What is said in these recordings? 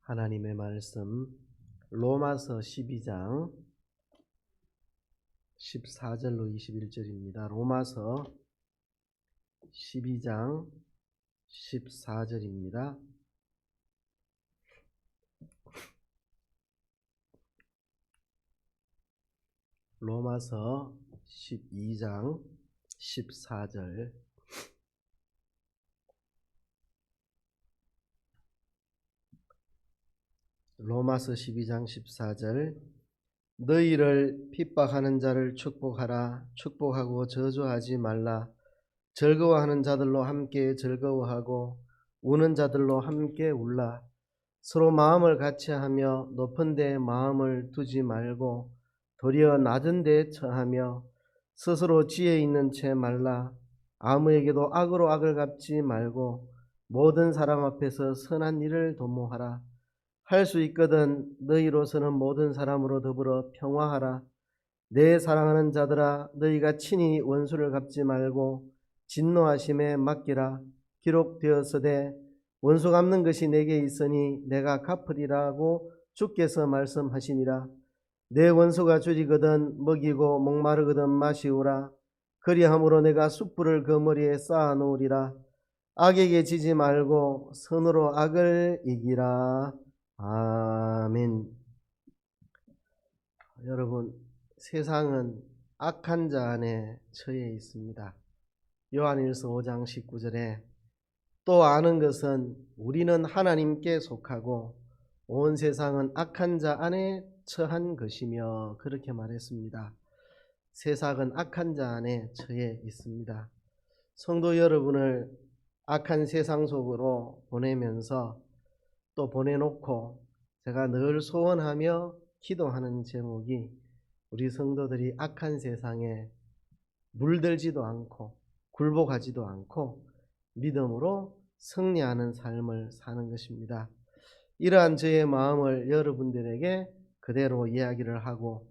하나님의 말씀 로마서 12장 14절로 21절입니다. 로마서 12장 14절입니다. 로마서 12장 14절 로마서 12장 14절 너희를 핍박하는 자를 축복하라. 축복하고 저주하지 말라. 즐거워하는 자들로 함께 즐거워하고 우는 자들로 함께 울라. 서로 마음을 같이하며 높은 데에 마음을 두지 말고 도리어 낮은 데에 처하며 스스로 지혜 있는 채 말라. 아무에게도 악으로 악을 갚지 말고 모든 사람 앞에서 선한 일을 도모하라. 할 수 있거든 너희로서는 모든 사람으로 더불어 평화하라. 내 사랑하는 자들아 너희가 친히 원수를 갚지 말고 진노하심에 맡기라. 기록되었으되 원수 갚는 것이 내게 있으니 내가 갚으리라고 주께서 말씀하시니라. 내 원수가 줄이거든 먹이고 목마르거든 마시우라. 그리함으로 내가 숯불을 그 머리에 쌓아 놓으리라. 악에게 지지 말고 선으로 악을 이기라. 아멘. 여러분, 세상은 악한 자 안에 처해 있습니다. 요한일서 5장 19절에 또 아는 것은 우리는 하나님께 속하고 온 세상은 악한 자 안에 처한 것이며 그렇게 말했습니다. 세상은 악한 자 안에 처해 있습니다. 성도 여러분을 악한 세상 속으로 보내면서 또 보내놓고 제가 늘 소원하며 기도하는 제목이 우리 성도들이 악한 세상에 물들지도 않고 굴복하지도 않고 믿음으로 승리하는 삶을 사는 것입니다. 이러한 저의 마음을 여러분들에게 그대로 이야기를 하고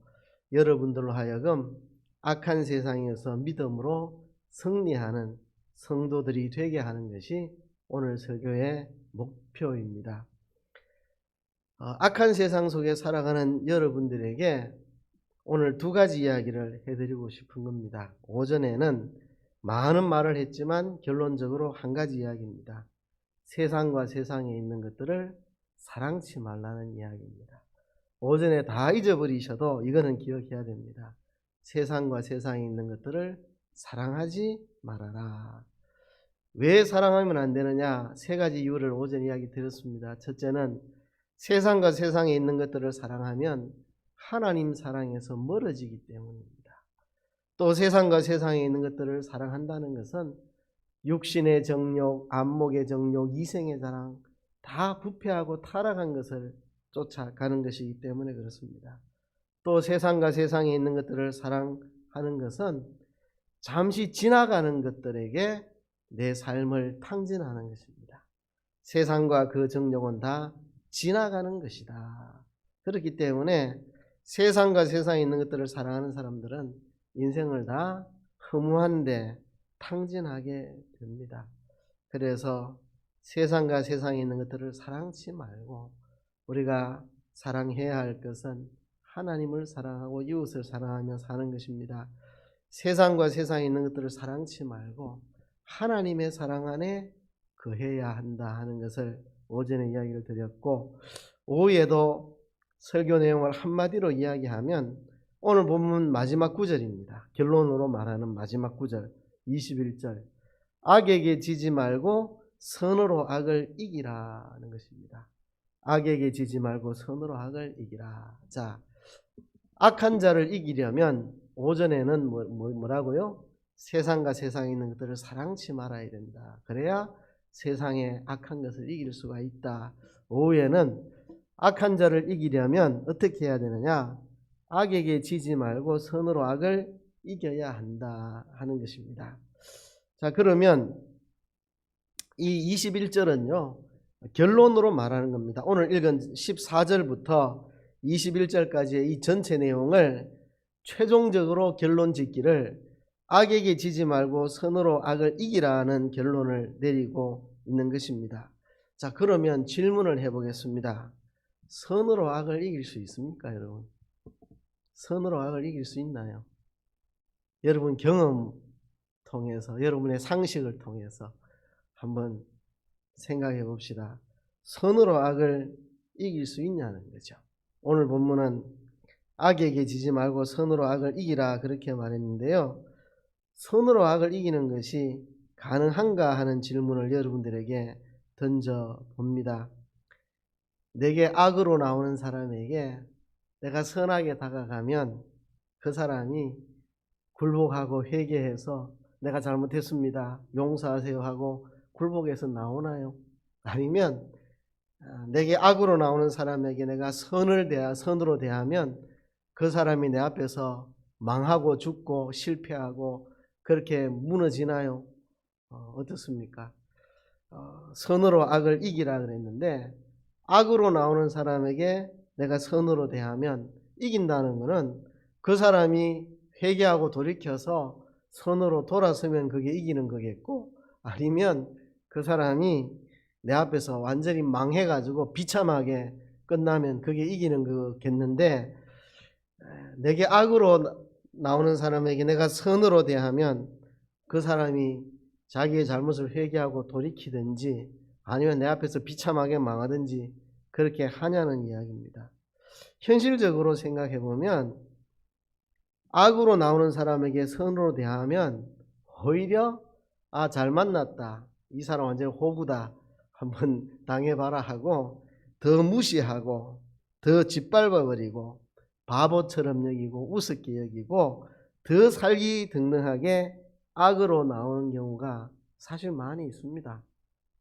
여러분들로 하여금 악한 세상에서 믿음으로 승리하는 성도들이 되게 하는 것이 오늘 설교의 목표입니다. 악한 세상 속에 살아가는 여러분들에게 오늘 두 가지 이야기를 해드리고 싶은 겁니다. 오전에는 많은 말을 했지만 결론적으로 한 가지 이야기입니다. 세상과 세상에 있는 것들을 사랑치 말라는 이야기입니다. 오전에 다 잊어버리셔도 이거는 기억해야 됩니다. 세상과 세상에 있는 것들을 사랑하지 말아라. 왜 사랑하면 안 되느냐? 세 가지 이유를 오전 이야기 드렸습니다. 첫째는 세상과 세상에 있는 것들을 사랑하면 하나님 사랑에서 멀어지기 때문입니다. 또 세상과 세상에 있는 것들을 사랑한다는 것은 육신의 정욕, 안목의 정욕, 이생의 자랑 다 부패하고 타락한 것을 쫓아가는 것이기 때문에 그렇습니다. 또 세상과 세상에 있는 것들을 사랑하는 것은 잠시 지나가는 것들에게 내 삶을 탕진하는 것입니다. 세상과 그 정욕은 다 지나가는 것이다. 그렇기 때문에 세상과 세상에 있는 것들을 사랑하는 사람들은 인생을 다 허무한데 탕진하게 됩니다. 그래서 세상과 세상에 있는 것들을 사랑치 말고 우리가 사랑해야 할 것은 하나님을 사랑하고 이웃을 사랑하며 사는 것입니다. 세상과 세상에 있는 것들을 사랑치 말고 하나님의 사랑 안에 거해야 한다 하는 것을 오전에 이야기를 드렸고, 오후에도 설교 내용을 한마디로 이야기하면 오늘 본문 마지막 구절입니다. 결론으로 말하는 마지막 구절 21절 악에게 지지 말고 선으로 악을 이기라는 것입니다. 악에게 지지 말고 선으로 악을 이기라. 자, 악한 자를 이기려면 오전에는 뭐라고요? 세상과 세상에 있는 것들을 사랑치 말아야 된다. 그래야 세상의 악한 것을 이길 수가 있다. 오후에는 악한 자를 이기려면 어떻게 해야 되느냐? 악에게 지지 말고 선으로 악을 이겨야 한다 하는 것입니다. 자, 그러면 이 21절은요 결론으로 말하는 겁니다. 오늘 읽은 14절부터 21절까지의 이 전체 내용을 최종적으로 결론 짓기를 악에게 지지 말고 선으로 악을 이기라는 결론을 내리고 있는 것입니다. 자, 그러면 질문을 해보겠습니다. 선으로 악을 이길 수 있습니까, 여러분? 선으로 악을 이길 수 있나요? 여러분 경험 통해서, 여러분의 상식을 통해서 한번 생각해 봅시다. 선으로 악을 이길 수 있냐는 거죠. 오늘 본문은 악에게 지지 말고 선으로 악을 이기라 그렇게 말했는데요. 선으로 악을 이기는 것이 가능한가 하는 질문을 여러분들에게 던져 봅니다. 내게 악으로 나오는 사람에게 내가 선하게 다가가면 그 사람이 굴복하고 회개해서 내가 잘못했습니다, 용서하세요 하고 굴복해서 나오나요? 아니면 내게 악으로 나오는 사람에게 내가 선으로 대하면 그 사람이 내 앞에서 망하고 죽고 실패하고 그렇게 무너지나요? 어떻습니까? 선으로 악을 이기라 그랬는데, 악으로 나오는 사람에게 내가 선으로 대하면 이긴다는 것은 그 사람이 회개하고 돌이켜서 선으로 돌아서면 그게 이기는 거겠고, 아니면 그 사람이 내 앞에서 완전히 망해가지고 비참하게 끝나면 그게 이기는 거겠는데, 내게 악으로 나오는 사람에게 내가 선으로 대하면 그 사람이 자기의 잘못을 회개하고 돌이키든지 아니면 내 앞에서 비참하게 망하든지 그렇게 하냐는 이야기입니다. 현실적으로 생각해 보면 악으로 나오는 사람에게 선으로 대하면 오히려 잘 만났다, 이 사람 완전 호구다, 한번 당해봐라 하고 더 무시하고 더 짓밟아버리고 바보처럼 여기고 우습게 여기고 더 살기 등등하게 악으로 나오는 경우가 사실 많이 있습니다.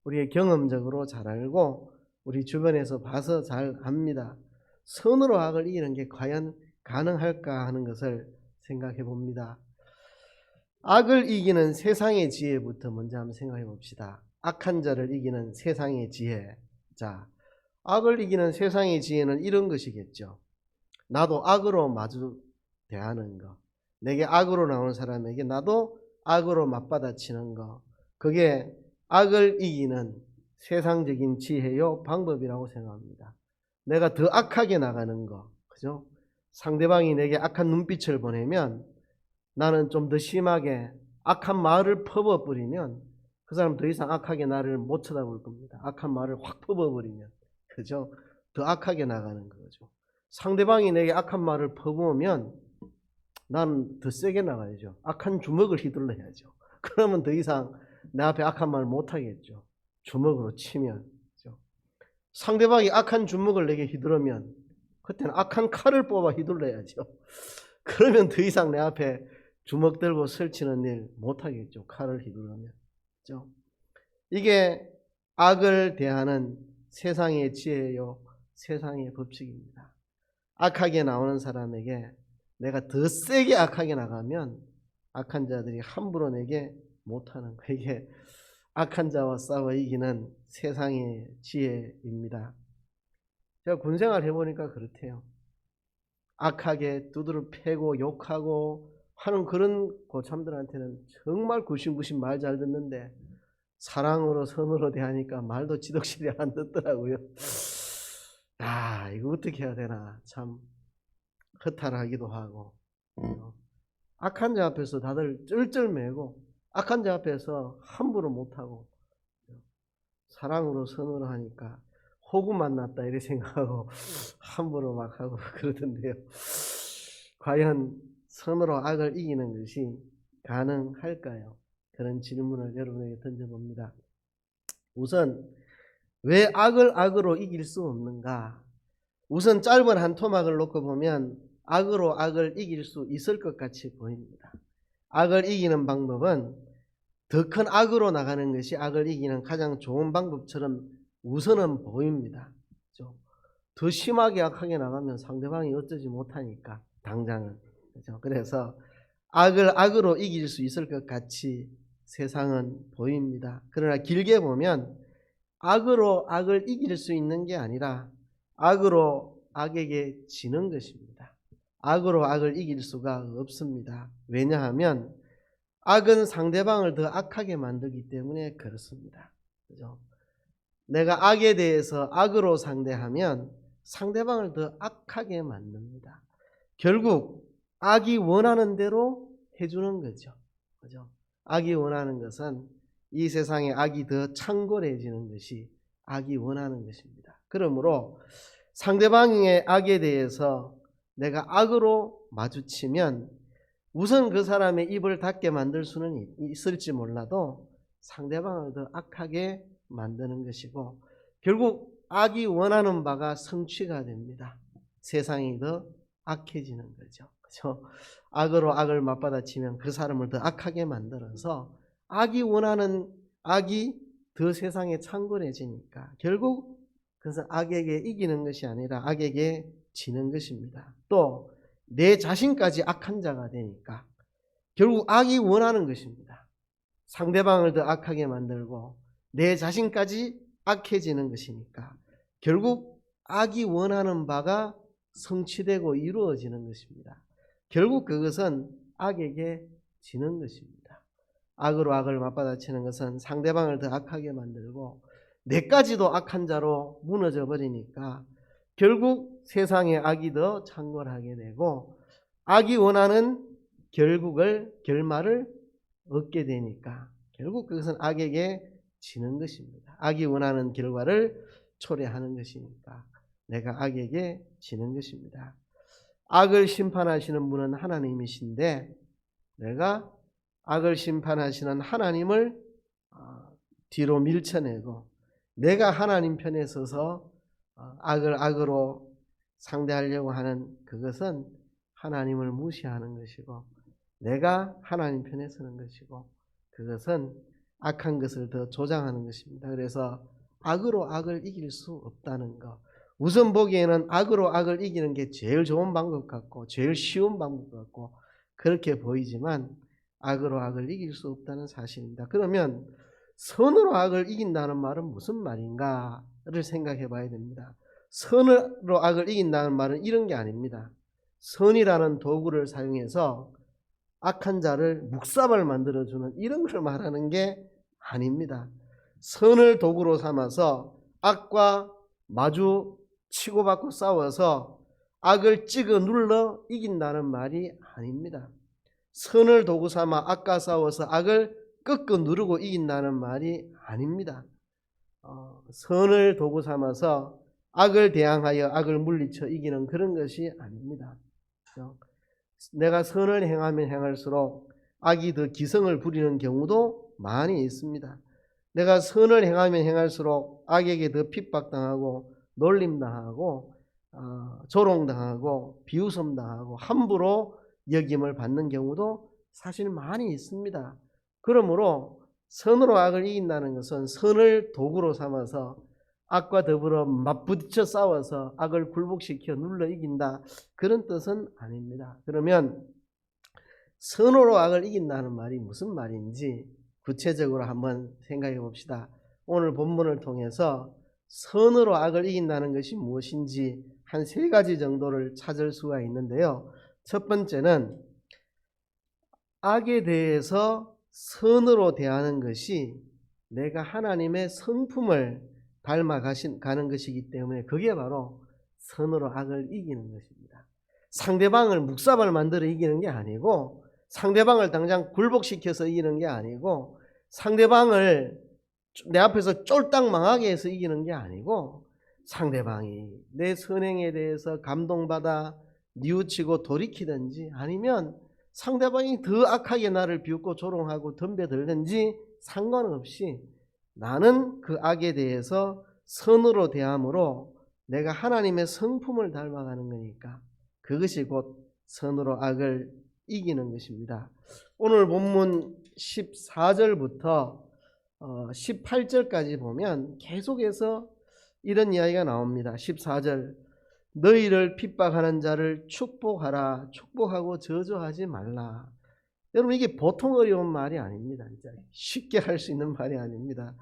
우리의 경험적으로 잘 알고 우리 주변에서 봐서 잘 압니다. 선으로 악을 이기는 게 과연 가능할까 하는 것을 생각해 봅니다. 악을 이기는 세상의 지혜부터 먼저 한번 생각해 봅시다. 악한 자를 이기는 세상의 지혜. 자, 악을 이기는 세상의 지혜는 이런 것이겠죠. 나도 악으로 마주 대하는 거, 내게 악으로 나오는 사람에게 나도 악으로 맞받아치는 거, 그게 악을 이기는 세상적인 지혜요 방법이라고 생각합니다. 내가 더 악하게 나가는 거, 그죠? 상대방이 내게 악한 눈빛을 보내면 나는 좀 더 심하게 악한 말을 퍼부어버리면 그 사람 더 이상 악하게 나를 못 쳐다볼 겁니다. 악한 말을 확 퍼부어버리면, 그죠? 더 악하게 나가는 거죠. 상대방이 내게 악한 말을 퍼부으면 나는 더 세게 나가야죠. 악한 주먹을 휘둘러야죠. 그러면 더 이상 내 앞에 악한 말 못하겠죠. 주먹으로 치면. 그렇죠? 상대방이 악한 주먹을 내게 휘두르면 그때는 악한 칼을 뽑아 휘둘러야죠. 그러면 더 이상 내 앞에 주먹 들고 설치는 일 못하겠죠. 칼을 휘두르면. 그렇죠? 이게 악을 대하는 세상의 지혜요, 세상의 법칙입니다. 악하게 나오는 사람에게 내가 더 세게 악하게 나가면 악한 자들이 함부로 내게 못하는 거, 이게 악한 자와 싸워 이기는 세상의 지혜입니다. 제가 군생활 해보니까 그렇대요. 악하게 두드러 패고 욕하고 하는 그런 고참들한테는 정말 굴신굴신 말 잘 듣는데 사랑으로 선으로 대하니까 말도 지독실이 안 듣더라고요. 이거 어떻게 해야 되나 참 허탈하기도 하고. 악한 자 앞에서 다들 쩔쩔매고 악한 자 앞에서 함부로 못하고 사랑으로 선으로 하니까 호구 만났다 이렇게 생각하고 함부로 막 하고 그러던데요. 과연 선으로 악을 이기는 것이 가능할까요? 그런 질문을 여러분에게 던져봅니다. 우선 왜 악을 악으로 이길 수 없는가? 우선 짧은 한 토막을 놓고 보면 악으로 악을 이길 수 있을 것 같이 보입니다. 악을 이기는 방법은 더 큰 악으로 나가는 것이 악을 이기는 가장 좋은 방법처럼 우선은 보입니다. 그렇죠? 더 심하게 악하게 나가면 상대방이 어쩌지 못하니까 당장은. 그렇죠? 그래서 악을 악으로 이길 수 있을 것 같이 세상은 보입니다. 그러나 길게 보면 악으로 악을 이길 수 있는 게 아니라 악으로 악에게 지는 것입니다. 악으로 악을 이길 수가 없습니다. 왜냐하면 악은 상대방을 더 악하게 만들기 때문에 그렇습니다. 그죠? 내가 악에 대해서 악으로 상대하면 상대방을 더 악하게 만듭니다. 결국 악이 원하는 대로 해주는 거죠. 그죠? 악이 원하는 것은 이 세상에 악이 더 창궐해지는 것이 악이 원하는 것입니다. 그러므로 상대방의 악에 대해서 내가 악으로 마주치면 우선 그 사람의 입을 닫게 만들 수는 있을지 몰라도 상대방을 더 악하게 만드는 것이고 결국 악이 원하는 바가 성취가 됩니다. 세상이 더 악해지는 거죠. 그렇죠? 악으로 악을 맞받아치면 그 사람을 더 악하게 만들어서 악이 원하는 악이 더 세상에 창궐해지니까 결국 그것은 악에게 이기는 것이 아니라 악에게 지는 것입니다. 또 내 자신까지 악한 자가 되니까 결국 악이 원하는 것입니다. 상대방을 더 악하게 만들고 내 자신까지 악해지는 것이니까 결국 악이 원하는 바가 성취되고 이루어지는 것입니다. 결국 그것은 악에게 지는 것입니다. 악으로 악을 맞받아치는 것은 상대방을 더 악하게 만들고 내까지도 악한 자로 무너져 버리니까 결국 세상에 악이 더 창궐하게 되고 악이 원하는 결말을 얻게 되니까 결국 그것은 악에게 지는 것입니다. 악이 원하는 결과를 초래하는 것이니까 내가 악에게 지는 것입니다. 악을 심판하시는 분은 하나님이신데 내가 악을 심판하시는 하나님을 뒤로 밀쳐내고 내가 하나님 편에 서서 악을 악으로 상대하려고 하는 그것은 하나님을 무시하는 것이고 내가 하나님 편에 서는 것이고 그것은 악한 것을 더 조장하는 것입니다. 그래서 악으로 악을 이길 수 없다는 것. 우선 보기에는 악으로 악을 이기는 게 제일 좋은 방법 같고 제일 쉬운 방법 같고 그렇게 보이지만 악으로 악을 이길 수 없다는 사실입니다. 그러면 선으로 악을 이긴다는 말은 무슨 말인가를 생각해 봐야 됩니다. 선으로 악을 이긴다는 말은 이런 게 아닙니다. 선이라는 도구를 사용해서 악한 자를 묵사발 만들어주는 이런 걸 말하는 게 아닙니다. 선을 도구로 삼아서 악과 마주 치고받고 싸워서 악을 찍어 눌러 이긴다는 말이 아닙니다. 선을 도구 삼아 악과 싸워서 악을 꺾어 누르고 이긴다는 말이 아닙니다. 선을 도구 삼아서 악을 대항하여 악을 물리쳐 이기는 그런 것이 아닙니다. 내가 선을 행하면 행할수록 악이 더 기성을 부리는 경우도 많이 있습니다. 내가 선을 행하면 행할수록 악에게 더 핍박당하고 놀림당하고 조롱당하고 비웃음당하고 함부로 여김을 받는 경우도 사실 많이 있습니다. 그러므로 선으로 악을 이긴다는 것은 선을 도구로 삼아서 악과 더불어 맞부딪혀 싸워서 악을 굴복시켜 눌러 이긴다 그런 뜻은 아닙니다. 그러면 선으로 악을 이긴다는 말이 무슨 말인지 구체적으로 한번 생각해 봅시다. 오늘 본문을 통해서 선으로 악을 이긴다는 것이 무엇인지 한 3가지 정도를 찾을 수가 있는데요. 첫 번째는 악에 대해서 선으로 대하는 것이 내가 하나님의 성품을 닮아가는 것이기 때문에 그게 바로 선으로 악을 이기는 것입니다. 상대방을 묵사발 만들어 이기는 게 아니고 상대방을 당장 굴복시켜서 이기는 게 아니고 상대방을 내 앞에서 쫄딱 망하게 해서 이기는 게 아니고 상대방이 내 선행에 대해서 감동받아 뉘우치고 돌이키든지 아니면 상대방이 더 악하게 나를 비웃고 조롱하고 덤벼들든지 상관없이 나는 그 악에 대해서 선으로 대함으로 내가 하나님의 성품을 닮아가는 거니까 그것이 곧 선으로 악을 이기는 것입니다. 오늘 본문 14절부터 18절까지 보면 계속해서 이런 이야기가 나옵니다. 14절 너희를 핍박하는 자를 축복하라. 축복하고 저주하지 말라. 여러분 이게 보통 어려운 말이 아닙니다. 진짜 쉽게 할 수 있는 말이 아닙니다.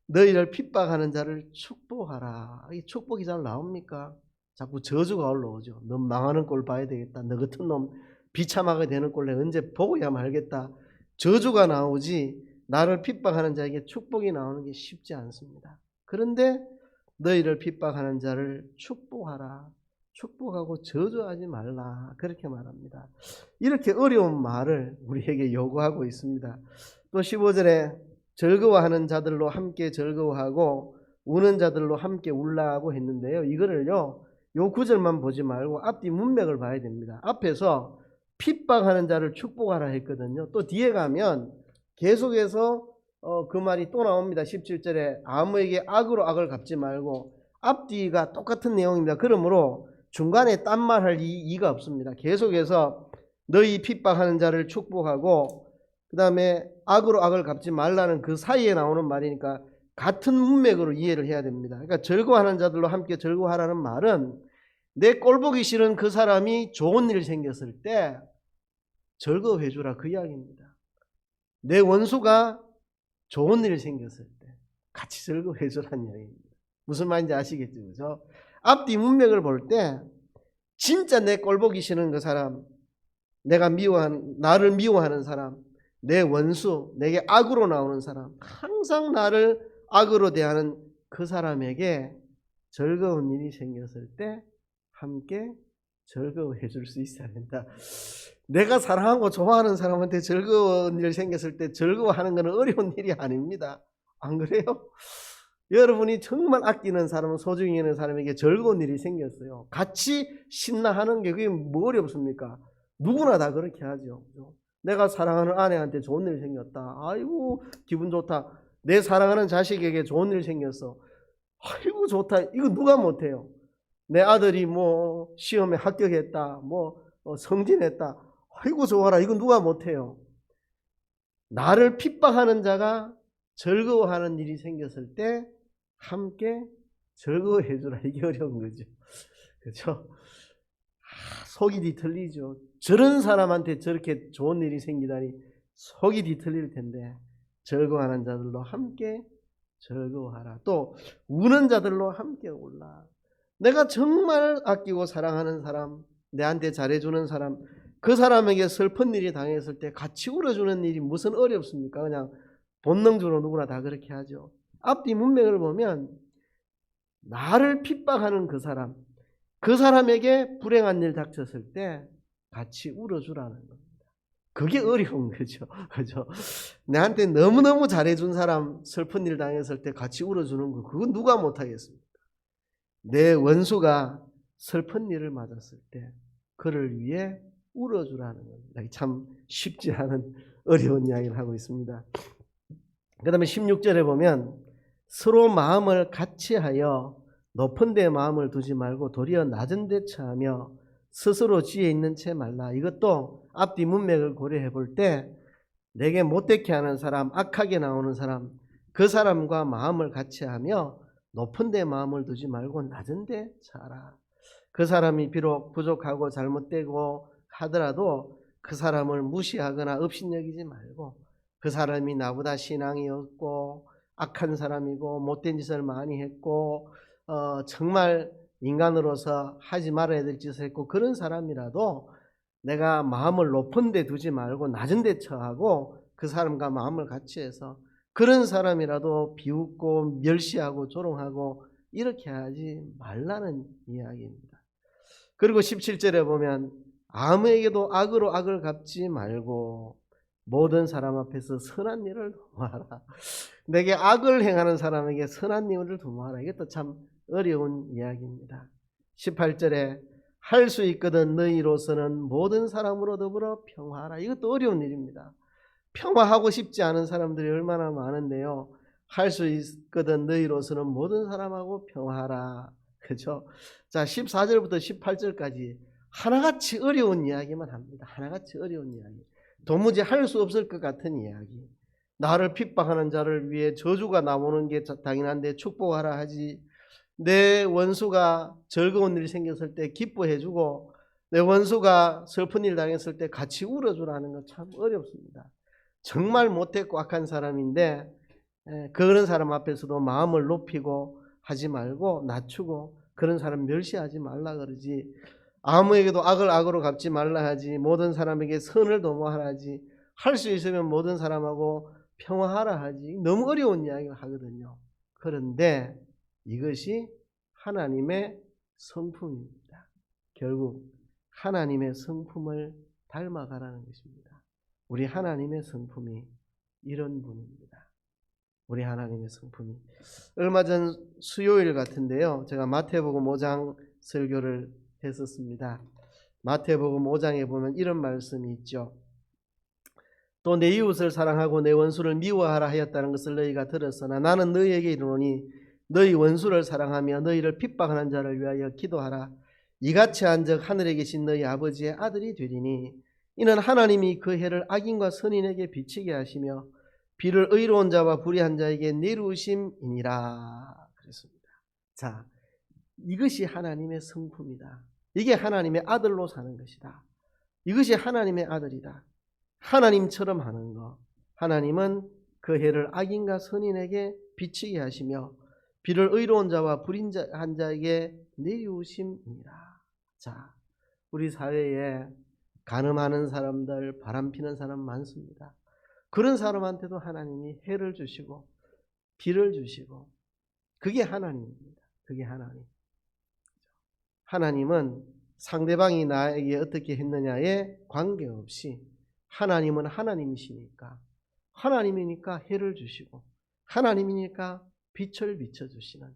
너희를 핍박하는 자를 축복하라. 이 축복이 잘 나옵니까? 자꾸 저주가 올라오죠. 너 망하는 꼴 봐야 되겠다. 너 같은 놈 비참하게 되는 꼴 내가 언제 보고야 말겠다. 저주가 나오지 나를 핍박하는 자에게 축복이 나오는 게 쉽지 않습니다. 그런데 너희를 핍박하는 자를 축복하라. 축복하고 저주하지 말라. 그렇게 말합니다. 이렇게 어려운 말을 우리에게 요구하고 있습니다. 또 15절에 즐거워하는 자들로 함께 즐거워하고 우는 자들로 함께 울라고 했는데요. 이거를요, 요 구절만 보지 말고 앞뒤 문맥을 봐야 됩니다. 앞에서 핍박하는 자를 축복하라 했거든요. 또 뒤에 가면 계속해서 그 말이 또 나옵니다. 17절에 아무에게 악으로 악을 갚지 말고, 앞뒤가 똑같은 내용입니다. 그러므로 중간에 딴 말 할 이의가 없습니다. 계속해서 너희 핍박하는 자를 축복하고 그 다음에 악으로 악을 갚지 말라는 그 사이에 나오는 말이니까 같은 문맥으로 이해를 해야 됩니다. 그러니까 즐거워하는 자들로 함께 즐거워하라는 말은 내 꼴보기 싫은 그 사람이 좋은 일 생겼을 때 즐거워해 주라, 그 이야기입니다. 내 원수가 좋은 일이 생겼을 때 같이 즐거워해 주라는 이야기입니다. 무슨 말인지 아시겠죠? 그죠? 앞뒤 문맥을 볼 때 진짜 내 꼴보기 싫은 그 사람, 나를 미워하는 사람, 내 원수, 내게 악으로 나오는 사람, 항상 나를 악으로 대하는 그 사람에게 즐거운 일이 생겼을 때 함께 즐거워해 줄 수 있어야 된다. 내가 사랑하고 좋아하는 사람한테 즐거운 일 생겼을 때 즐거워하는 것은 어려운 일이 아닙니다. 안 그래요? 여러분이 정말 아끼는 사람, 소중히 여기는 사람에게 즐거운 일이 생겼어요. 같이 신나하는 게 그게 뭐 어렵습니까? 누구나 다 그렇게 하죠. 내가 사랑하는 아내한테 좋은 일이 생겼다. 아이고 기분 좋다. 내 사랑하는 자식에게 좋은 일이 생겼어. 아이고 좋다. 이거 누가 못해요? 내 아들이 뭐 시험에 합격했다. 뭐 성진했다. 아이고 좋아라. 이거 누가 못해요? 나를 핍박하는 자가 즐거워하는 일이 생겼을 때 함께 즐거워해 주라. 이게 어려운 거죠. 그렇죠? 속이 뒤틀리죠. 저런 사람한테 저렇게 좋은 일이 생기다니 속이 뒤틀릴 텐데, 즐거워하는 자들로 함께 즐거워하라. 또 우는 자들로 함께 울라. 내가 정말 아끼고 사랑하는 사람, 내한테 잘해주는 사람, 그 사람에게 슬픈 일이 당했을 때 같이 울어주는 일이 무슨 어렵습니까? 그냥 본능적으로 누구나 다 그렇게 하죠. 앞뒤 문맥을 보면 나를 핍박하는 그 사람에게 불행한 일 닥쳤을 때 같이 울어주라는 겁니다. 그게 어려운 거죠. 그죠? 내한테 너무너무 잘해준 사람 슬픈 일 당했을 때 같이 울어주는 거, 그건 누가 못하겠습니까? 내 원수가 슬픈 일을 맞았을 때 그를 위해 울어주라는 겁니다. 참 쉽지 않은 어려운 이야기를 하고 있습니다. 그 다음에 16절에 보면 서로 마음을 같이하여 높은 데 마음을 두지 말고 도리어 낮은 데 처하며 스스로 지혜 있는 채 말라. 이것도 앞뒤 문맥을 고려해 볼 때 내게 못되게 하는 사람, 악하게 나오는 사람, 그 사람과 마음을 같이하며 높은 데 마음을 두지 말고 낮은 데 처하라. 그 사람이 비록 부족하고 잘못되고 하더라도 그 사람을 무시하거나 업신여기지 말고, 그 사람이 나보다 신앙이 없고 악한 사람이고 못된 짓을 많이 했고 정말 인간으로서 하지 말아야 될 짓을 했고 그런 사람이라도 내가 마음을 높은 데 두지 말고 낮은 데 처하고 그 사람과 마음을 같이 해서 그런 사람이라도 비웃고 멸시하고 조롱하고 이렇게 하지 말라는 이야기입니다. 그리고 17절에 보면 아무에게도 악으로 악을 갚지 말고 모든 사람 앞에서 선한 일을 도모하라. 내게 악을 행하는 사람에게 선한 일을 도모하라. 이것도 참 어려운 이야기입니다. 18절에 할 수 있거든 너희로서는 모든 사람으로 더불어 평화하라. 이것도 어려운 일입니다. 평화하고 싶지 않은 사람들이 얼마나 많은데요. 할 수 있거든 너희로서는 모든 사람하고 평화하라. 그렇죠? 자, 14절부터 18절까지 하나같이 어려운 이야기만 합니다. 하나같이 어려운 이야기. 도무지 할 수 없을 것 같은 이야기. 나를 핍박하는 자를 위해 저주가 나오는 게 당연한데 축복하라 하지. 내 원수가 즐거운 일이 생겼을 때 기뻐해주고 내 원수가 슬픈 일 당했을 때 같이 울어주라는 건 참 어렵습니다. 정말 못했고 악한 사람인데 그런 사람 앞에서도 마음을 높이고 하지 말고 낮추고 그런 사람 멸시하지 말라 그러지. 아무에게도 악을 악으로 갚지 말라 하지. 모든 사람에게 선을 도모하라 하지. 할 수 있으면 모든 사람하고 평화하라 하지. 너무 어려운 이야기를 하거든요. 그런데 이것이 하나님의 성품입니다. 결국 하나님의 성품을 닮아가라는 것입니다. 우리 하나님의 성품이 이런 분입니다. 우리 하나님의 성품이. 얼마 전 수요일 같은데요, 제가 마태복음 5장 설교를 했었습니다. 마태복음 5장에 보면 이런 말씀이 있죠. 또 내 이웃을 사랑하고 내 원수를 미워하라 하였다는 것을 너희가 들었으나 나는 너희에게 이르노니 너희 원수를 사랑하며 너희를 핍박하는 자를 위하여 기도하라. 이같이 한즉 하늘에 계신 너희 아버지의 아들이 되리니 이는 하나님이 그 해를 악인과 선인에게 비치게 하시며 비를 의로운 자와 불의한 자에게 내리우심이니라 그랬습니다. 자, 이것이 하나님의 성품이다. 이게 하나님의 아들로 사는 것이다. 이것이 하나님의 아들이다. 하나님처럼 하는 것. 하나님은 그 해를 악인과 선인에게 비치게 하시며 비를 의로운 자와 불의한 자에게 내리우심이니라. 자, 우리 사회에 간음하는 사람들, 바람피는 사람 많습니다. 그런 사람한테도 하나님이 해를 주시고 비를 주시고, 그게 하나님입니다. 그게 하나님. 하나님은 상대방이 나에게 어떻게 했느냐에 관계없이 하나님은 하나님이시니까, 하나님이니까 해를 주시고 하나님이니까 빛을 비춰주시는,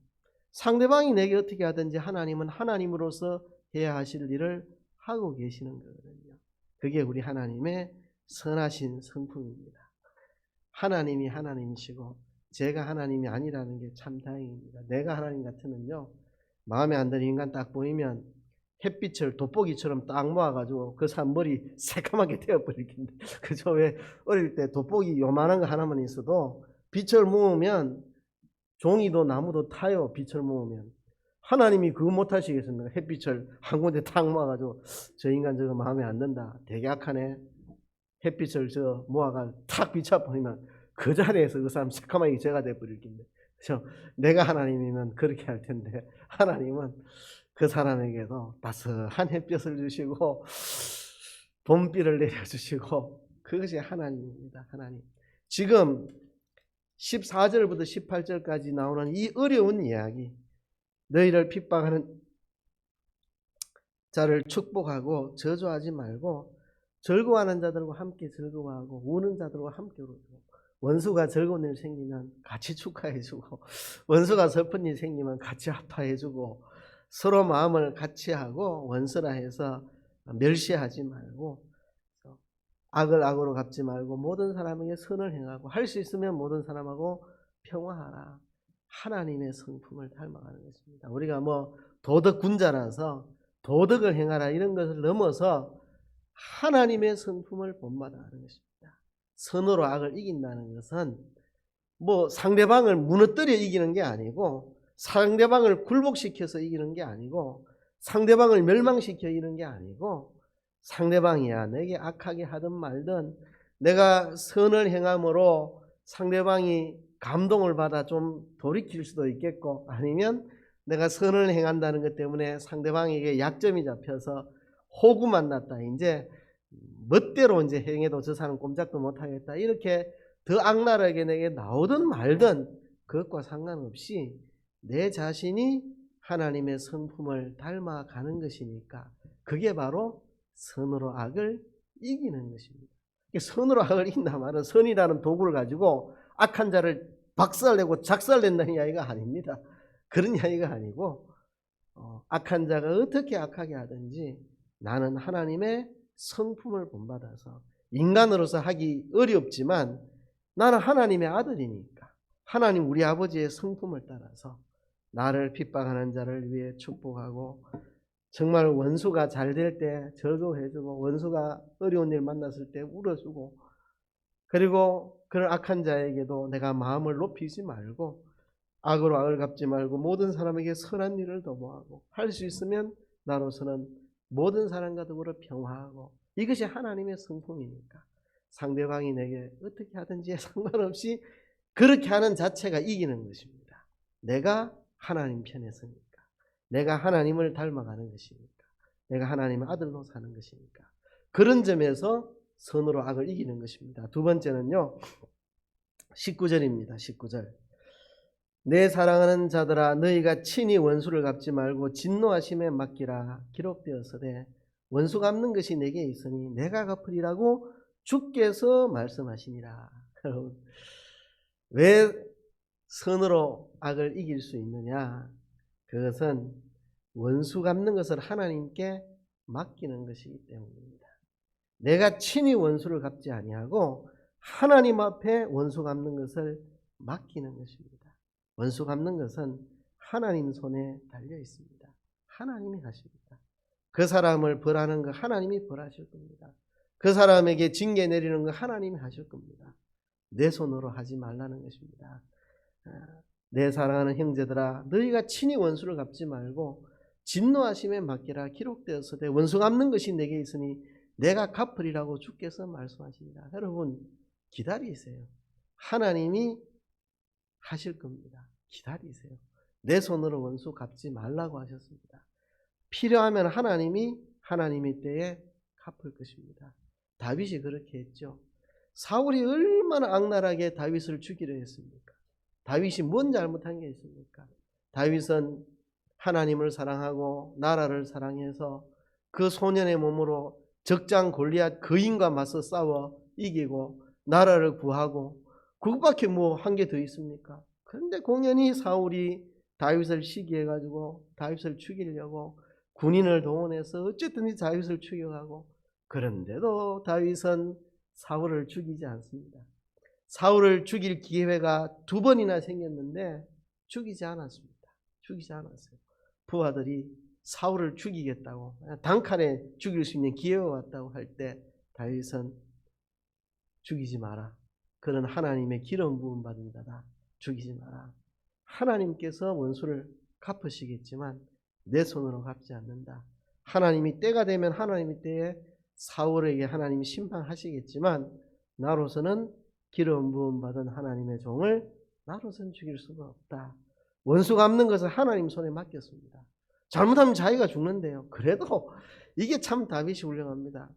상대방이 내게 어떻게 하든지 하나님은 하나님으로서 해야 하실 일을 하고 계시는 거거든요. 그게 우리 하나님의 선하신 성품입니다. 하나님이 하나님이시고 제가 하나님이 아니라는 게 참 다행입니다. 내가 하나님 같으면요, 마음에 안 드는 인간 딱 보이면 햇빛을 돋보기처럼 딱 모아가지고 그 사람 머리 새까맣게 태워버릴 텐데, 그죠? 왜 어릴 때 돋보기 요만한 거 하나만 있어도 빛을 모으면 종이도 나무도 타요. 빛을 모으면. 하나님이 그거 못하시겠습니까? 햇빛을 한 군데 탁 모아가지고 저 인간 저거 마음에 안 든다, 되게 악하네, 햇빛을 저 모아가 탁 비춰버리면 그 자리에서 그 사람 새까맣게 죄가 돼버릴 텐데, 그죠? 내가 하나님이면 그렇게 할 텐데, 하나님은 그 사람에게도 따스한 햇볕을 주시고 봄비를 내려주시고, 그것이 하나님입니다. 하나님. 지금 14절부터 18절까지 나오는 이 어려운 이야기, 너희를 핍박하는 자를 축복하고 저주하지 말고 즐거워하는 자들과 함께 즐거워하고 우는 자들과 함께 울고, 원수가 즐거운 일 생기면 같이 축하해주고 원수가 슬픈 일 생기면 같이 아파해주고, 서로 마음을 같이 하고 원수라 해서 멸시하지 말고, 악을 악으로 갚지 말고 모든 사람에게 선을 행하고 할 수 있으면 모든 사람하고 평화하라. 하나님의 성품을 닮아가는 것입니다. 우리가 뭐 도덕군자라서 도덕을 행하라 이런 것을 넘어서 하나님의 성품을 본받아 하는 것입니다. 선으로 악을 이긴다는 것은 뭐 상대방을 무너뜨려 이기는 게 아니고, 상대방을 굴복시켜서 이기는 게 아니고, 상대방을 멸망시켜 이기는 게 아니고, 상대방이야 내게 악하게 하든 말든 내가 선을 행함으로 상대방이 감동을 받아 좀 돌이킬 수도 있겠고, 아니면 내가 선을 행한다는 것 때문에 상대방에게 약점이 잡혀서 호구만 났다, 이제 멋대로 이제 행해도 저 사람 꼼짝도 못하겠다, 이렇게 더 악랄하게 내게 나오든 말든 그것과 상관없이 내 자신이 하나님의 성품을 닮아가는 것이니까, 그게 바로 선으로 악을 이기는 것입니다. 선으로 악을 이긴다 말은 선이라는 도구를 가지고 악한 자를 박살내고 작살낸다는 이야기가 아닙니다. 그런 이야기가 아니고, 악한 자가 어떻게 악하게 하든지 나는 하나님의 성품을 본받아서, 인간으로서 하기 어렵지만 나는 하나님의 아들이니까 하나님 우리 아버지의 성품을 따라서 나를 핍박하는 자를 위해 축복하고, 정말 원수가 잘 될 때 즐거워해주고 원수가 어려운 일 만났을 때 울어주고, 그리고 그런 악한 자에게도 내가 마음을 높이지 말고 악으로 악을 갚지 말고 모든 사람에게 선한 일을 도모하고, 할 수 있으면 나로서는 모든 사람과 더불어 평화하고, 이것이 하나님의 성품이니까 상대방이 내게 어떻게 하든지 상관없이 그렇게 하는 자체가 이기는 것입니다. 내가 하나님 편에 서니까, 내가 하나님을 닮아가는 것이니까, 내가 하나님의 아들로 사는 것이니까, 그런 점에서 선으로 악을 이기는 것입니다. 두 번째는요, 19절입니다. 19절. 내 사랑하는 자들아 너희가 친히 원수를 갚지 말고 진노하심에 맡기라. 기록되었으되 원수 갚는 것이 내게 있으니 내가 갚으리라고 주께서 말씀하시니라. 여러분, 왜 선으로 악을 이길 수 있느냐? 그것은 원수 갚는 것을 하나님께 맡기는 것이기 때문입니다. 내가 친히 원수를 갚지 아니하고 하나님 앞에 원수 갚는 것을 맡기는 것입니다. 원수 갚는 것은 하나님 손에 달려 있습니다. 하나님이 하십니다. 그 사람을 벌하는 거 하나님이 벌하실 겁니다. 그 사람에게 징계 내리는 거 하나님이 하실 겁니다. 내 손으로 하지 말라는 것입니다. 내 사랑하는 형제들아 너희가 친히 원수를 갚지 말고 진노하심에 맡기라. 기록되었으되 원수 갚는 것이 내게 있으니 내가 갚으리라고 주께서 말씀하십니다. 여러분 기다리세요. 하나님이 하실 겁니다. 기다리세요. 내 손으로 원수 갚지 말라고 하셨습니다. 필요하면 하나님이 때에 갚을 것입니다. 다윗이 그렇게 했죠. 사울이 얼마나 악랄하게 다윗을 죽이려 했습니까? 다윗이 뭔 잘못한 게 있습니까? 다윗은 하나님을 사랑하고 나라를 사랑해서 그 소년의 몸으로 적장 골리앗 거인과 맞서 싸워 이기고 나라를 구하고 그것밖에 뭐 한 게 더 있습니까? 그런데 공연히 사울이 다윗을 시기해가지고 다윗을 죽이려고 군인을 동원해서 어쨌든 다윗을 죽여가고, 그런데도 다윗은 사울을 죽이지 않습니다. 사울을 죽일 기회가 2번이나 생겼는데 죽이지 않았습니다. 죽이지 않았어요. 부하들이 사울을 죽이겠다고 단칼에 죽일 수 있는 기회가 왔다고 할 때 다윗은 죽이지 마라. 그는 하나님의 기름 부음 받은 자다. 죽이지 마라. 하나님께서 원수를 갚으시겠지만 내 손으로 갚지 않는다. 하나님이 때가 되면 하나님의 때에 사울에게 하나님이 심판하시겠지만 나로서는 기름 부음 받은 하나님의 종을 나로서는 죽일 수가 없다. 원수 갚는 것을 하나님 손에 맡겼습니다. 잘못하면 자기가 죽는데요. 그래도 이게 참 다윗이 훌륭합니다.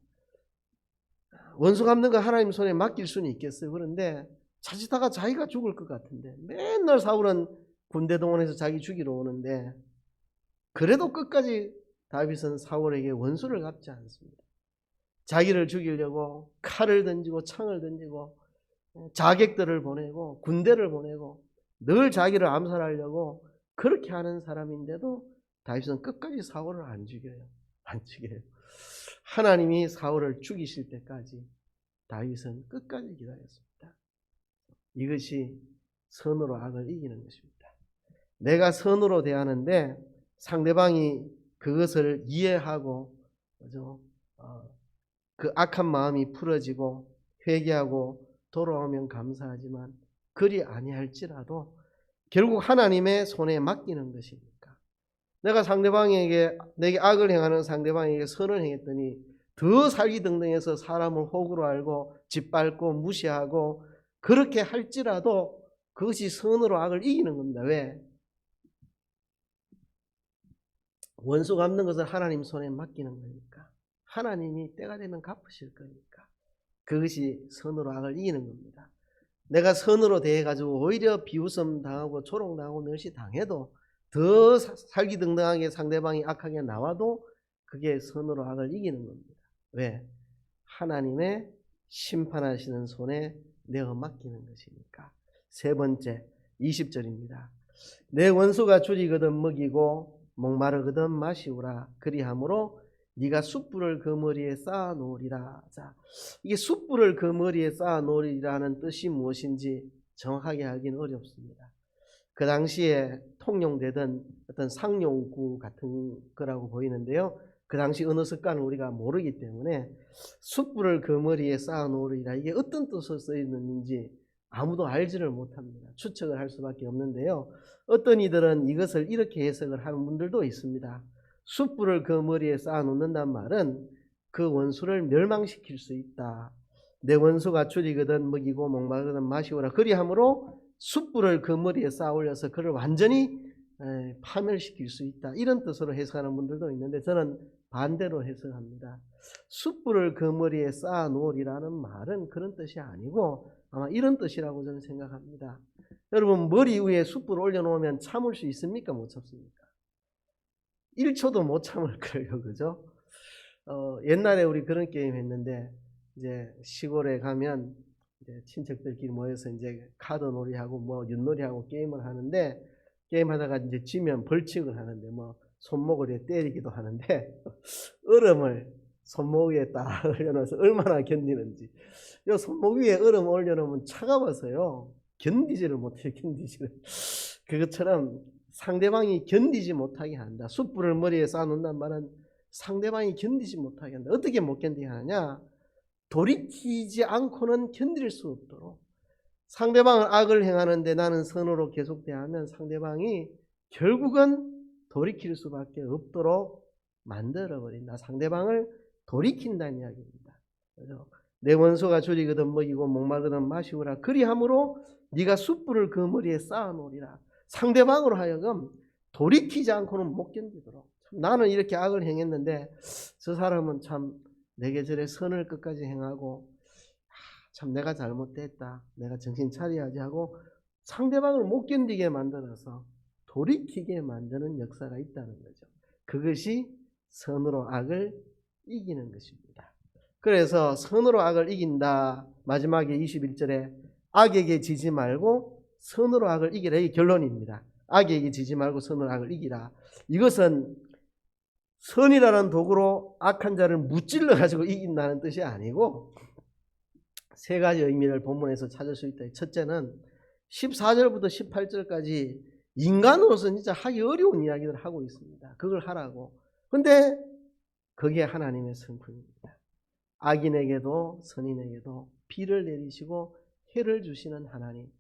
원수 갚는 거 하나님 손에 맡길 수는 있겠어요. 그런데 자칫하다 자기가 죽을 것 같은데 맨날 사울은 군대 동원해서 자기 죽이러 오는데 그래도 끝까지 다윗은 사울에게 원수를 갚지 않습니다. 자기를 죽이려고 칼을 던지고 창을 던지고 자객들을 보내고 군대를 보내고 늘 자기를 암살하려고 그렇게 하는 사람인데도 다윗은 끝까지 사울을 안 죽여요. 안 죽여요. 하나님이 사울을 죽이실 때까지 다윗은 끝까지 기다렸습니다. 이것이 선으로 악을 이기는 것입니다. 내가 선으로 대하는데 상대방이 그것을 이해하고 그 악한 마음이 풀어지고 회개하고 돌아오면 감사하지만 그리 아니할지라도 결국 하나님의 손에 맡기는 것이니까. 내가 내게 악을 행하는 상대방에게 선을 행했더니 더 살기등등해서 사람을 호구로 알고 짓밟고 무시하고 그렇게 할지라도 그것이 선으로 악을 이기는 겁니다. 왜? 원수 갚는 것을 하나님 손에 맡기는 거니까. 하나님이 때가 되면 갚으실 거니까. 그것이 선으로 악을 이기는 겁니다. 내가 선으로 대해가지고 오히려 비웃음 당하고 조롱당하고 멸시당해도 더 살기등등하게 상대방이 악하게 나와도 그게 선으로 악을 이기는 겁니다. 왜? 하나님의 심판하시는 손에 내어 맡기는 것이니까. 3번째 20절입니다. 내 원수가 줄이거든 먹이고 목마르거든 마시우라. 그리함으로 네가 숯불을 그 머리에 쌓아 놓으리라. 자, 이게 숯불을 그 머리에 쌓아 놓으리라는 뜻이 무엇인지 정확하게 알기는 어렵습니다. 그 당시에 통용되던 어떤 상용구 같은 거라고 보이는데요. 그 당시 언어 습관을 우리가 모르기 때문에 숯불을 그 머리에 쌓아 놓으리라. 이게 어떤 뜻으로 써 있는지 아무도 알지를 못합니다. 추측을 할 수밖에 없는데요. 어떤 이들은 이것을 이렇게 해석을 하는 분들도 있습니다. 숯불을 그 머리에 쌓아 놓는단 말은 그 원수를 멸망시킬 수 있다. 내 원수가 줄이거든 먹이고 목마르거든 마시오라. 그리함으로 숯불을 그 머리에 쌓아 올려서 그를 완전히 파멸시킬 수 있다. 이런 뜻으로 해석하는 분들도 있는데 저는 반대로 해석합니다. 숯불을 그 머리에 쌓아 놓으리라는 말은 그런 뜻이 아니고 아마 이런 뜻이라고 저는 생각합니다. 여러분, 머리 위에 숯불을 올려놓으면 참을 수 있습니까? 못 참습니까? 1초도 못 참을 거예요. 그죠? 옛날에 우리 그런 게임 했는데, 이제 시골에 가면 이제 친척들끼리 모여서 이제 카드 놀이하고 뭐 윷놀이하고 게임을 하는데, 게임하다가 이제 지면 벌칙을 하는데, 뭐 손목을 때리기도 하는데, 얼음을 손목 위에 딱 올려놓아서 얼마나 견디는지. 요 손목 위에 얼음 올려놓으면 차가워서요, 견디지를 못해요. 견디지를. 그것처럼 상대방이 견디지 못하게 한다. 숯불을 머리에 쌓아놓는단 말은 상대방이 견디지 못하게 한다. 어떻게 못 견디게 하느냐? 돌이키지 않고는 견딜 수 없도록. 상대방은 악을 행하는데 나는 선으로 계속 대하면 상대방이 결국은 돌이킬 수밖에 없도록 만들어버린다. 상대방을 돌이킨다는 이야기입니다. 그래서 내 원수가 줄이거든 먹이고 목마르거든 마시우라. 그리함으로 네가 숯불을 그 머리에 쌓아놓으리라. 상대방으로 하여금 돌이키지 않고는 못 견디도록. 나는 이렇게 악을 행했는데 저 사람은 참 내게 저래 선을 끝까지 행하고 참 내가 잘못됐다. 내가 정신 차려야지 하고 상대방을 못 견디게 만들어서 돌이키게 만드는 역사가 있다는 거죠. 그것이 선으로 악을 이기는 것입니다. 그래서 선으로 악을 이긴다. 마지막에 21절에 악에게 지지 말고 선으로 악을 이기라. 이게 결론입니다. 악에게 지지 말고 선으로 악을 이기라. 이것은 선이라는 도구로 악한 자를 무찔러 가지고 이긴다는 뜻이 아니고 세 가지 의미를 본문에서 찾을 수 있다. 첫째는 14절부터 18절까지 인간으로서는 진짜 하기 어려운 이야기를 하고 있습니다. 그걸 하라고. 근데 그게 하나님의 성품입니다. 악인에게도 선인에게도 비를 내리시고 해를 주시는 하나님,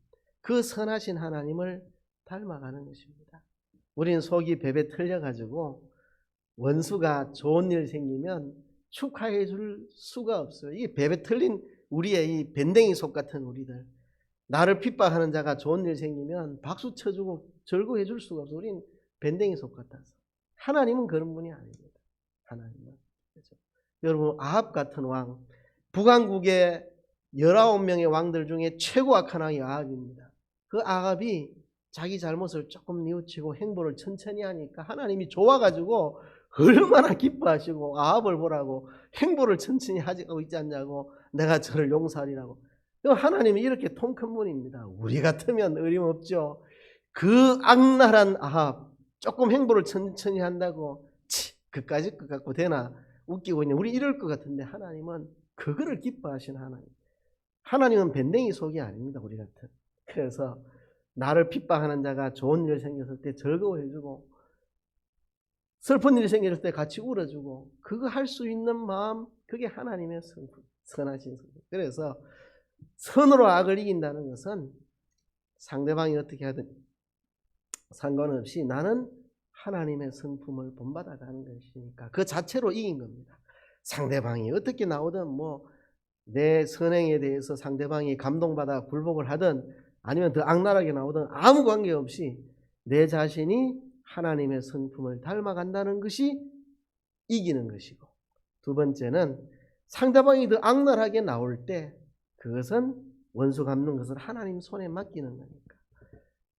그 선하신 하나님을 닮아가는 것입니다. 우리는 속이 베베 틀려가지고 원수가 좋은 일 생기면 축하해 줄 수가 없어요. 이게 베베 틀린 우리의 이 밴댕이 속 같은 우리들, 나를 핍박하는 자가 좋은 일 생기면 박수 쳐주고 절구해 줄 수가 없어요. 우리는 밴댕이 속 같아서. 하나님은 그런 분이 아닙니다. 하나님은. 그렇죠? 여러분, 아합 같은 왕, 북왕국의 19명의 왕들 중에 최고 악한 왕이 아합입니다. 그 아합이 자기 잘못을 조금 뉘우치고 행보를 천천히 하니까 하나님이 좋아가지고 얼마나 기뻐하시고 아합을 보라고 행보를 천천히 하고 있지 않냐고 내가 저를 용서하리라고. 하나님이 이렇게 통 큰 분입니다. 우리 같으면 어림없죠. 그 악랄한 아합 조금 행보를 천천히 한다고 그까짓 것 갖고 되나 웃기고 있는 우리 이럴 것 같은데 하나님은 그거를 기뻐하신 하나님. 하나님은 밴댕이 속이 아닙니다. 우리 같은. 그래서 나를 핍박하는 자가 좋은 일 생겼을 때 즐거워해주고 슬픈 일이 생겼을 때 같이 울어주고 그거 할 수 있는 마음, 그게 하나님의 성품, 선하신 성품. 그래서 선으로 악을 이긴다는 것은 상대방이 어떻게 하든 상관없이 나는 하나님의 성품을 본받아가는 것이니까 그 자체로 이긴 겁니다. 상대방이 어떻게 나오든 뭐 내 선행에 대해서 상대방이 감동받아 굴복을 하든 아니면 더 악랄하게 나오든 아무 관계없이 내 자신이 하나님의 성품을 닮아간다는 것이 이기는 것이고, 두 번째는 상대방이 더 악랄하게 나올 때 그것은 원수 갚는 것을 하나님 손에 맡기는 거니까.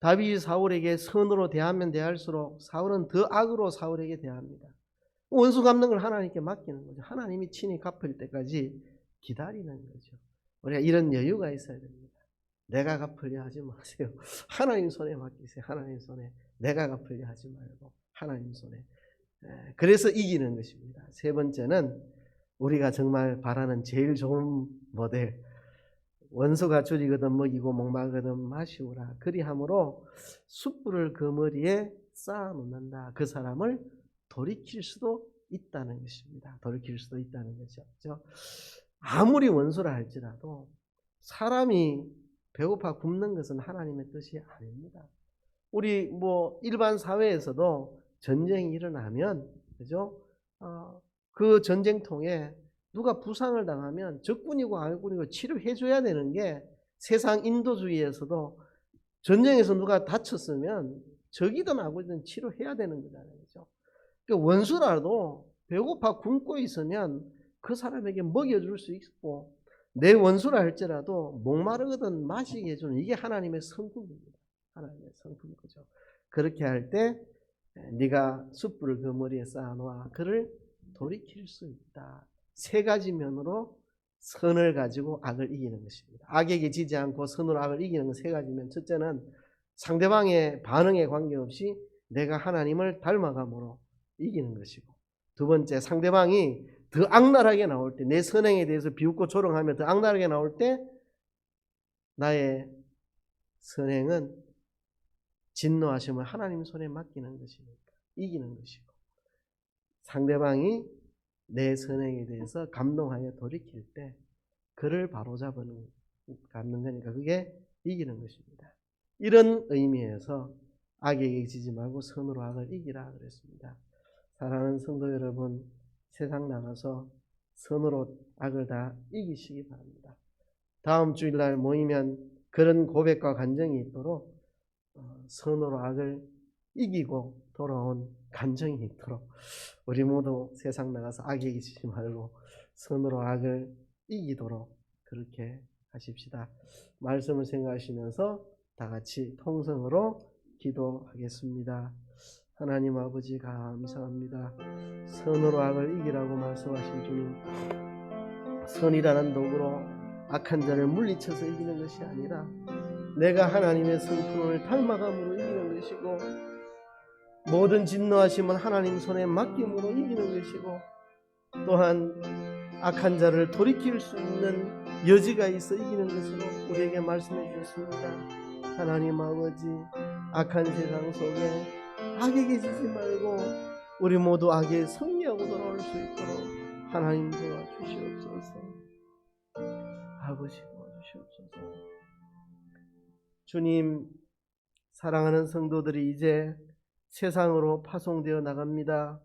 다윗이 사울에게 선으로 대하면 대할수록 사울은 더 악으로 사울에게 대합니다. 원수 갚는 걸 하나님께 맡기는 거죠. 하나님이 친히 갚을 때까지 기다리는 거죠. 우리가 이런 여유가 있어야 됩니다. 내가 갚으려 하지 마세요. 하나님 손에 맡기세요. 하나님 손에. 내가 갚으려 하지 말고 하나님 손에. 그래서 이기는 것입니다. 세 번째는 우리가 정말 바라는 제일 좋은 모델, 원수가 줄이거든 먹이고 목마르거든 마시우라. 그리함으로 숯불을 그 머리에 쌓아놓는다. 그 사람을 돌이킬 수도 있다는 것입니다. 돌이킬 수도 있다는 거죠. 아무리 원수라 할지라도 사람이 배고파 굶는 것은 하나님의 뜻이 아닙니다. 우리 뭐 일반 사회에서도 전쟁이 일어나면, 그죠? 그 전쟁통에 누가 부상을 당하면 적군이고 악군이고 치료해줘야 되는 게 세상 인도주의에서도 전쟁에서 누가 다쳤으면 적이든 악이든 치료해야 되는 거잖아요. 그죠? 그러니까 원수라도 배고파 굶고 있으면 그 사람에게 먹여줄 수 있고 내 원수라 할지라도 목마르거든 마시게 해주는 이게 하나님의 성품입니다. 하나님의 성품이죠. 그렇게 할 때 네가 숯불을 그 머리에 쌓아놓아 그를 돌이킬 수 있다. 세 가지 면으로 선을 가지고 악을 이기는 것입니다. 악에게 지지 않고 선으로 악을 이기는 건 세 가지면, 첫째는 상대방의 반응에 관계없이 내가 하나님을 닮아감으로 이기는 것이고, 두 번째, 상대방이 더 악랄하게 나올 때, 내 선행에 대해서 비웃고 조롱하며 더 악랄하게 나올 때 나의 선행은 진노하심을 하나님 손에 맡기는 것이니까 이기는 것이고, 상대방이 내 선행에 대해서 감동하여 돌이킬 때 그를 바로잡는 거니까 그게 이기는 것입니다. 이런 의미에서 악에게 지지 말고 선으로 악을 이기라 그랬습니다. 사랑하는 성도 여러분, 세상 나가서 선으로 악을 다 이기시기 바랍니다. 다음 주일날 모이면 그런 고백과 간증이 있도록 선으로 악을 이기고 돌아온 간증이 있도록 우리 모두 세상 나가서 악에게 지지 말고 선으로 악을 이기도록 그렇게 하십시다. 말씀을 생각하시면서 다 같이 통성으로 기도하겠습니다. 하나님 아버지 감사합니다. 선으로 악을 이기라고 말씀하신 주님, 선이라는 도구로 악한 자를 물리쳐서 이기는 것이 아니라 내가 하나님의 성품을 닮아감으로 이기는 것이고, 모든 진노하심은 하나님 손에 맡김으로 이기는 것이고, 또한 악한 자를 돌이킬 수 있는 여지가 있어 이기는 것으로 우리에게 말씀해 주셨습니다. 하나님 아버지, 악한 세상 속에 악에게 지지 말고 우리 모두 악에 승리하고 돌아올 수 있도록 하나님 도와주시옵소서. 아버지 도와주시옵소서. 주님, 사랑하는 성도들이 이제 세상으로 파송되어 나갑니다.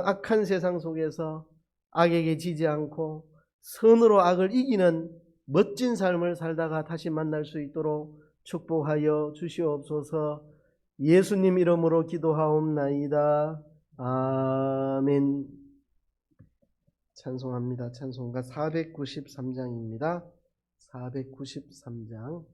악한 세상 속에서 악에게 지지 않고 선으로 악을 이기는 멋진 삶을 살다가 다시 만날 수 있도록 축복하여 주시옵소서. 예수님 이름으로 기도하옵나이다. 아멘. 찬송합니다. 찬송가 493장입니다. 493장.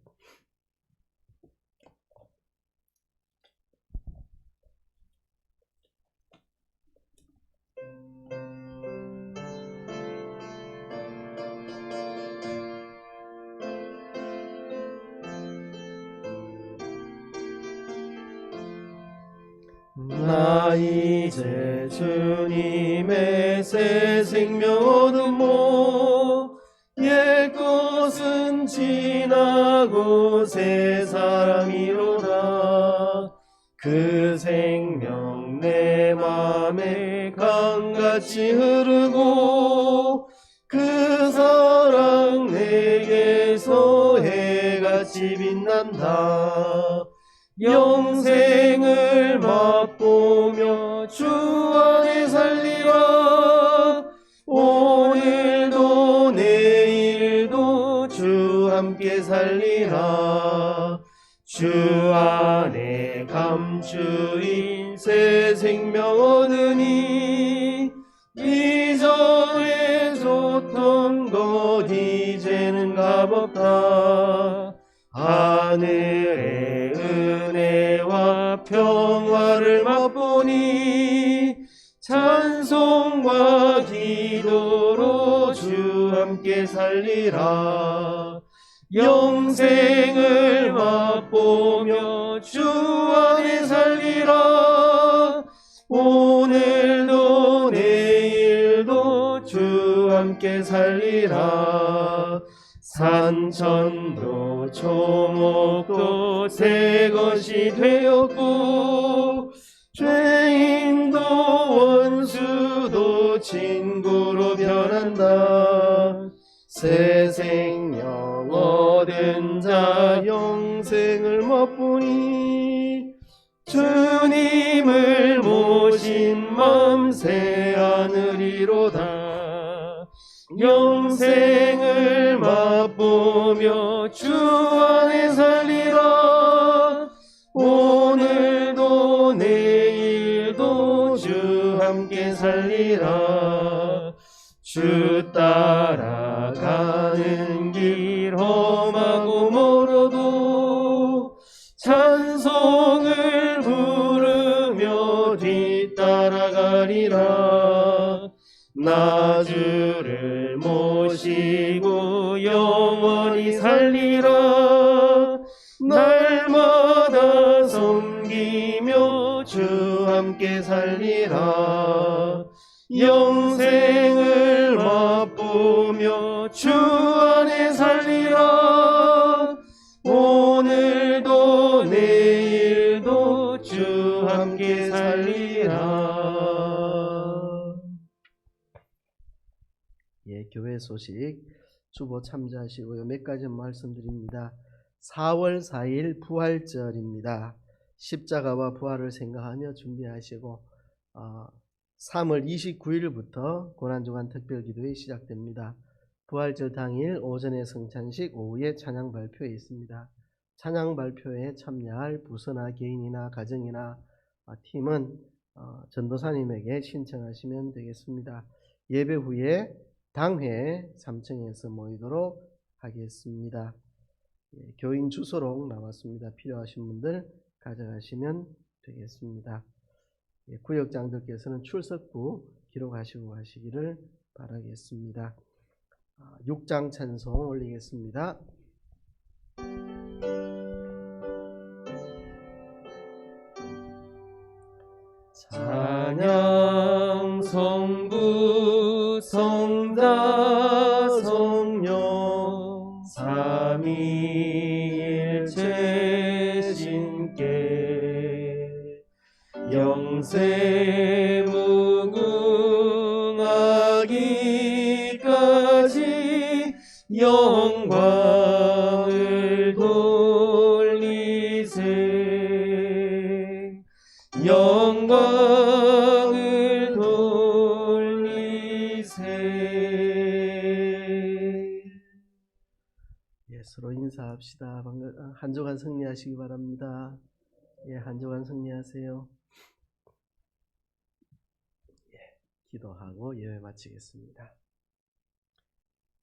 나 이제 주님의 새 생명 얻음모, 옛 것은 지나고 새 사람이로다. 그 생명 내 맘에 강같이 흐르고, 그 사랑 내게서 해같이 빛난다. 영생을 맛보며 주 안에 살리라. 오늘도 내일도 주 함께 살리라. 주 안에 감추인 새 생명 얻으니, 이전에 줬던 것 이제는 값없다. 하늘의 은혜와 평화를 맛보니, 찬송과 기도로 주 함께 살리라. 영생을 맛보며 주 안에 살리라. 오늘도 내일도 주 함께 살리라. 산천도 초목도 새 것이 되었고, 죄인도 원수도 친구로 변한다. 새 생명 얻은 자 영생을 맛보니, 주님을 모신 맘 새 하늘이로다. 영생을 맛보며 주 안에 살리라. 오늘도 내일도 주 함께 살리라. 주 따라가는 길 험하고 멀어도 찬송을 부르며 뒤따라가리라. 나 주를 모시고 영원히 살리라. 날마다 섬기며 주 함께 살리라. 영생을 맛보며 주 안에 살리라. 오늘도 내일도 주 함께 살리라. 예, 교회 소식 주보 참조하시고요. 몇 가지 말씀드립니다. 4월 4일 부활절입니다. 십자가와 부활을 생각하며 준비하시고 3월 29일부터 고난주간 특별기도회 시작됩니다. 부활절 당일 오전에 성찬식, 오후에 찬양 발표에 있습니다. 찬양 발표에 참여할 부서나 개인이나 가정이나 팀은 전도사님에게 신청하시면 되겠습니다. 예배 후에 당회 3층에서 모이도록 하겠습니다. 교인 주소록 나왔습니다. 필요하신 분들 가져가시면 되겠습니다. 구역장들께서는 출석부 기록하시고 가시기를 바라겠습니다. 6장 찬송 올리겠습니다. 찬양 성부 성자 성령 삼위일체 신께 영세 무궁하기까지 영광을 돌리세. 영광을 돌리세. 서로 인사합시다. 한 주간 승리하시기 바랍니다. 한 주간 승리하세요. 기도하고 예배 마치겠습니다.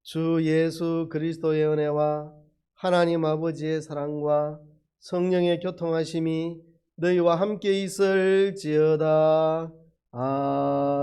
주 예수 그리스도의 은혜와 하나님 아버지의 사랑과 성령의 교통하심이 너희와 함께 있을지어다. 아멘.